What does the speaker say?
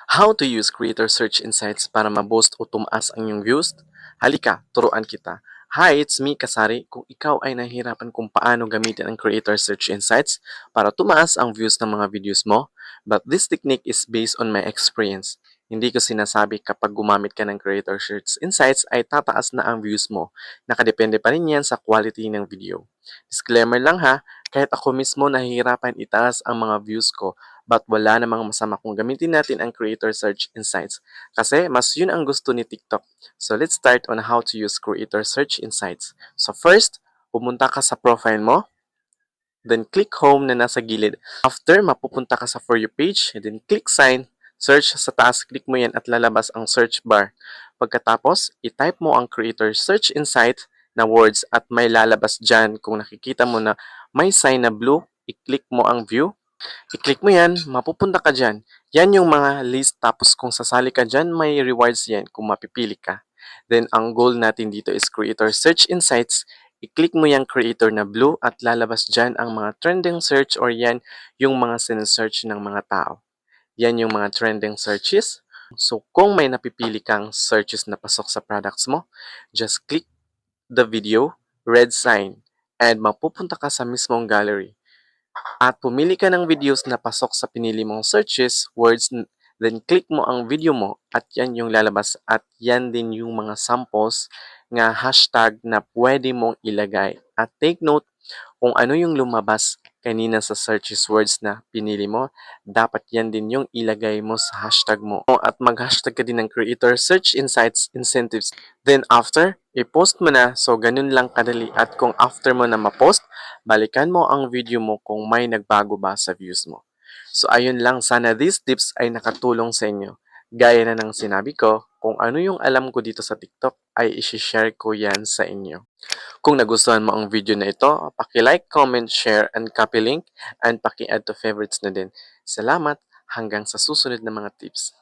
How to use Creator Search Insights para ma-boost o tumaas ang iyong views? Halika, turuan kita. Hi, it's me, Kasari. Kung ikaw ay nahihirapan kung paano gamitin ang Creator Search Insights para tumaas ang views ng mga videos mo, but this technique is based on my experience. Hindi ko sinasabi kapag gumamit ka ng Creator Search Insights ay tataas na ang views mo. Nakadepende pa rin yan sa quality ng video. Disclaimer lang ha, kahit ako mismo nahihirapan itaas ang mga views ko, but wala namang masama kung gamitin natin ang Creator Search Insights kasi mas yun ang gusto ni TikTok. So let's start on how to use Creator Search Insights. So first, pumunta ka sa profile mo, then click home na nasa gilid. After, mapupunta ka sa For You page, then click sign, search sa taas, click mo yan at lalabas ang search bar. Pagkatapos, i-type mo ang Creator Search Insight na words at may lalabas dyan. Kung nakikita mo na may sign na blue, i-click mo ang view. I-click mo yan, mapupunta ka dyan. Yan yung mga list, tapos kung sasali ka dyan, may rewards yan kung mapipili ka. Then, ang goal natin dito is Creator Search Insights. I-click mo yung creator na blue at lalabas dyan ang mga trending search or yan yung mga sinesearch ng mga tao. Yan yung mga trending searches. So, kung may napipili kang searches na pasok sa products mo, just click the video, red sign, and mapupunta ka sa mismong gallery. At pumili ka ng videos na pasok sa pinili mong searches, words, then click mo ang video mo at yan yung lalabas at yan din yung mga samples nga hashtag na pwede mong ilagay. At take note, kung ano yung lumabas kanina sa searches words na pinili mo, dapat yan din yung ilagay mo sa hashtag mo. At mag-hashtag ka din ng Creator Search Insights Incentives. Then after, i-post mo na. So, ganun lang kadali. At kung after mo na ma-post, balikan mo ang video mo kung may nagbago ba sa views mo. So, ayun lang. Sana these tips ay nakatulong sa inyo. Gaya na ng sinabi ko, kung ano yung alam ko dito sa TikTok, ay isi-share ko yan sa inyo. Kung nagustuhan mo ang video na ito, paki-like, comment, share, and copy link, and paki-add to favorites na din. Salamat! Hanggang sa susunod na mga tips.